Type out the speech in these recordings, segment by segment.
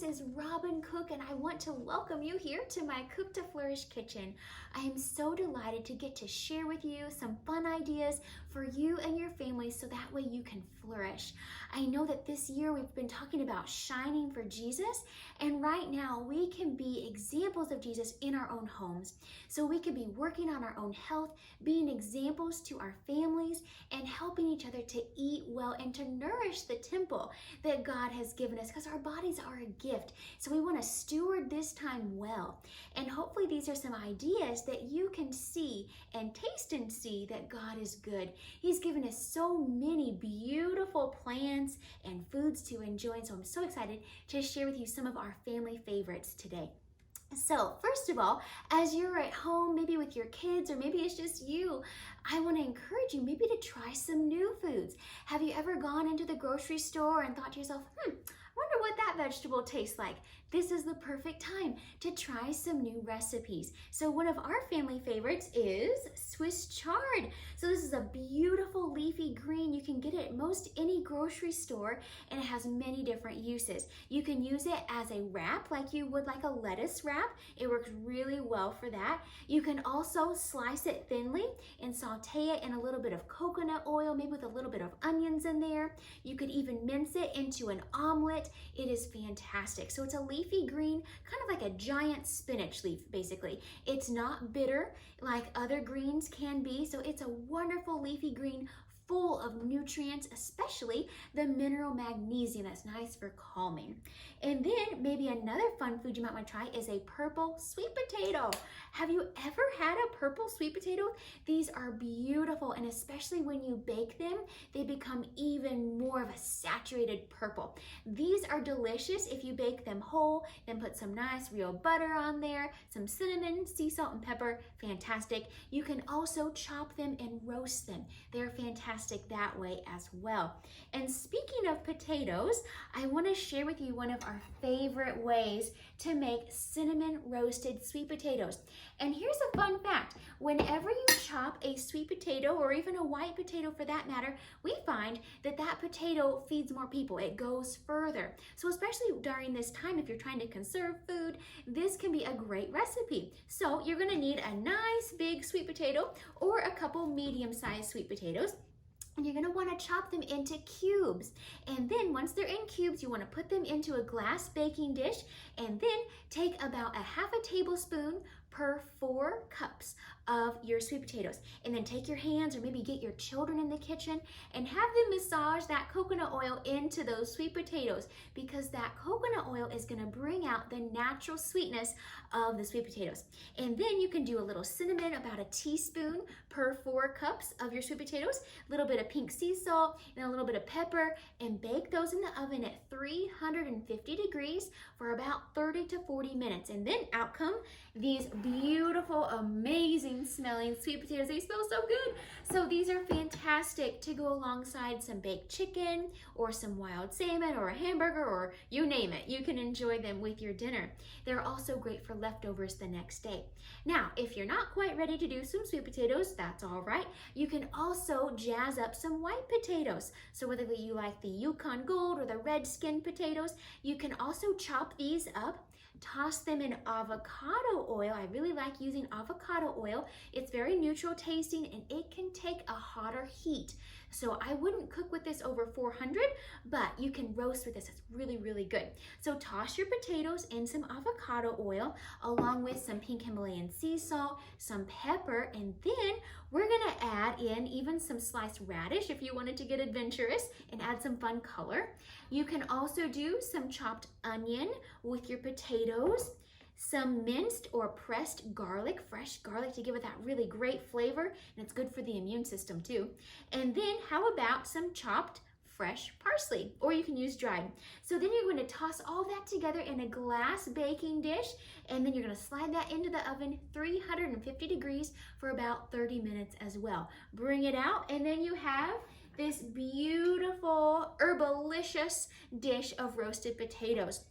This is Robin Cook, and I want to welcome you here to my Cook to Flourish kitchen. I am so delighted to get to share with you some fun ideas for you and your family so that way you can flourish. I know that this year we've been talking about shining for Jesus, and right now we can be examples of Jesus in our own homes. So we can be working on our own health, being examples to our families, and helping each other to eat well and to nourish the temple that God has given us, because our bodies are a gift. So we want to steward this time well. And hopefully these are some ideas that you can see and taste and see that God is good. He's given us so many beautiful plants and foods to enjoy. And so I'm so excited to share with you some of our family favorites today. So first of all, as you're at home, maybe with your kids, or maybe it's just you, I want to encourage you maybe to try some new foods. Have you ever gone into the grocery store and thought to yourself, I wonder what that vegetable tastes like? This is the perfect time to try some new recipes. So one of our family favorites is Swiss chard. So this is a beautiful leafy green. You can get it at most any grocery store, and it has many different uses. You can use it as a wrap like you would like a lettuce wrap. It works really well for that. You can also slice it thinly and saute it in a little bit of coconut oil, maybe with a little bit of onions in there. You could even mince it into an omelet. It is fantastic. So it's a leafy green, kind of like a giant spinach leaf, basically. It's not bitter like other greens can be, so it's a wonderful leafy green full of nutrients, especially the mineral magnesium that's nice for calming. And then maybe another fun food you might want to try is a purple sweet potato. Have you ever had a purple sweet potato? These are beautiful, and especially when you bake them, they become even more of a saturated purple. These are delicious if you bake them whole, then put some nice real butter on there, some cinnamon, sea salt, and pepper. Fantastic. You can also chop them and roast them. They're fantastic that way as well. And speaking of potatoes, I want to share with you one of our favorite ways to make cinnamon roasted sweet potatoes. And here's a fun fact. Whenever you chop a sweet potato, or even a white potato for that matter, we find that that potato feeds more people. It goes further. So especially during this time, if you're trying to conserve food, this can be a great recipe. So you're going to need a nice big sweet potato or a couple medium-sized sweet potatoes. And you're going to want to chop them into cubes. And then once they're in cubes, you want to put them into a glass baking dish, and then take about a half a tablespoon per 4 cups of your sweet potatoes. And then take your hands, or maybe get your children in the kitchen, and have them massage that coconut oil into those sweet potatoes, because that coconut oil is going to bring out the natural sweetness of the sweet potatoes. And then you can do a little cinnamon, about a teaspoon per 4 cups of your sweet potatoes, a little bit of pink sea salt, and a little bit of pepper, and bake those in the oven at 350 degrees for about 30 to 40 minutes. And then out come these beautiful, amazing smelling sweet potatoes. They smell so good. So these are fantastic to go alongside some baked chicken, or some wild salmon, or a hamburger, or you name it. You can enjoy them with your dinner. They're also great for leftovers the next day. Now, if you're not quite ready to do some sweet potatoes, that's all right. You can also jazz up some white potatoes. So whether you like the Yukon Gold or the red skin potatoes, you can also chop these up, toss them in avocado oil. I really like using avocado oil. It's very neutral tasting, and it can take a hotter heat. So I wouldn't cook with this over 400, but you can roast with this. It's really, really good. So toss your potatoes in some avocado oil, along with some pink Himalayan sea salt, some pepper, and then we're gonna add in even some sliced radish if you wanted to get adventurous and add some fun color. You can also do some chopped onion with your potatoes, some minced or pressed garlic, fresh garlic, to give it that really great flavor, and it's good for the immune system too. And then how about some chopped fresh parsley, or you can use dried. So then you're going to toss all that together in a glass baking dish, and then you're going to slide that into the oven 350 degrees for about 30 minutes as well. Bring it out, and then you have this beautiful herbalicious dish of roasted potatoes.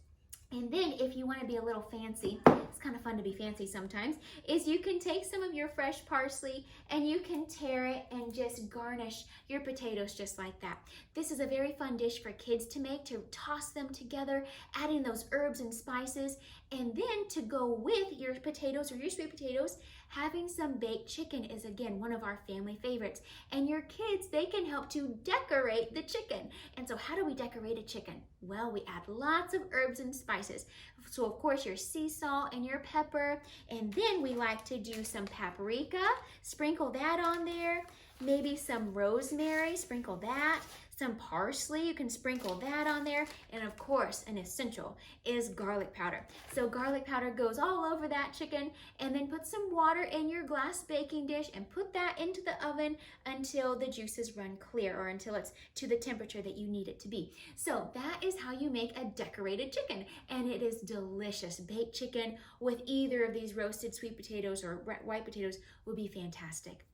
And then if you want to be a little fancy, it's kind of fun to be fancy sometimes, is you can take some of your fresh parsley and you can tear it and just garnish your potatoes just like that. This is a very fun dish for kids to make, to toss them together, adding those herbs and spices, and then to go with your potatoes or your sweet potatoes, having some baked chicken is again one of our family favorites. And your kids, they can help to decorate the chicken. And so how do we decorate a chicken? Well, we add lots of herbs and spices. So of course your sea salt and your pepper, and then we like to do some paprika, sprinkle that on there, maybe some rosemary, sprinkle that, some parsley, you can sprinkle that on there, and of course an essential is garlic powder. So garlic powder goes all over that chicken, and then put some water in your glass baking dish and put that into the oven until the juices run clear, or until it's to the temperature that you need it to be. So that is how you make a decorated chicken, and it is delicious. Baked chicken with either of these roasted sweet potatoes or white potatoes would be fantastic.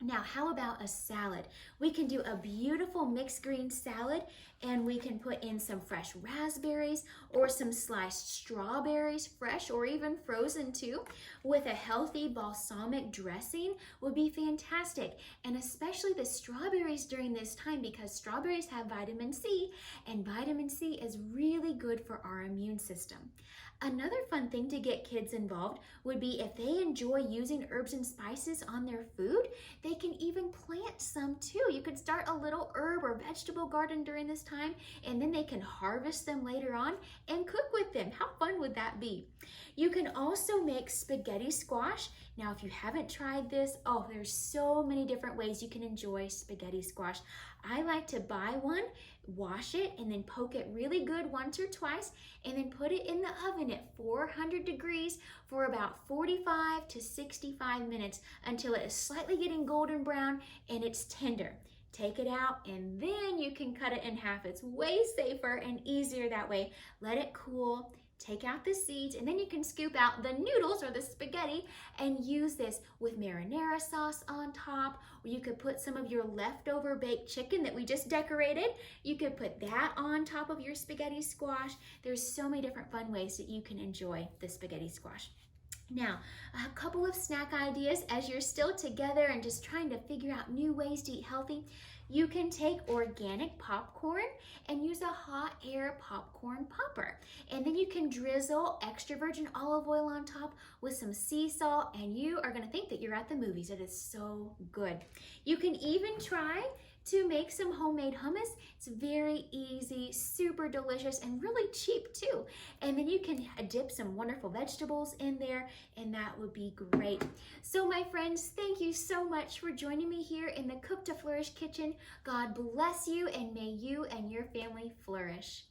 Now, how about a salad? We can do a beautiful mixed green salad, and we can put in some fresh raspberries or some sliced strawberries, fresh or even frozen too, with a healthy balsamic dressing would be fantastic. And especially the strawberries during this time, because strawberries have vitamin C, and vitamin C is really good for our immune system. Another fun thing to get kids involved would be if they enjoy using herbs and spices on their food, they can even plant some too. You could start a little herb or vegetable garden during this time, and then they can harvest them later on and cook with them. How fun would that be? You can also make spaghetti squash. Now, if you haven't tried this, oh, there's so many different ways you can enjoy spaghetti squash. I like to buy one, wash it, and then poke it really good once or twice, and then put it in the oven at 400 degrees for about 45 to 65 minutes until it is slightly getting golden brown and it's tender. Take it out, and then you can cut it in half. It's way safer and easier that way. Let it cool. Take out the seeds, and then you can scoop out the noodles or the spaghetti and use this with marinara sauce on top, or you could put some of your leftover baked chicken that we just decorated. You could put that on top of your spaghetti squash. There's so many different fun ways that you can enjoy the spaghetti squash. Now, a couple of snack ideas as you're still together and just trying to figure out new ways to eat healthy. You can take organic popcorn and use a hot air popcorn popper. And then you can drizzle extra virgin olive oil on top with some sea salt, and you are gonna think that you're at the movies. It is so good. You can even try to make some homemade hummus. It's very easy, super delicious, and really cheap too. And then you can dip some wonderful vegetables in there, and that would be great. So my friends, thank you so much for joining me here in the Cook to Flourish kitchen. God bless you, and may you and your family flourish.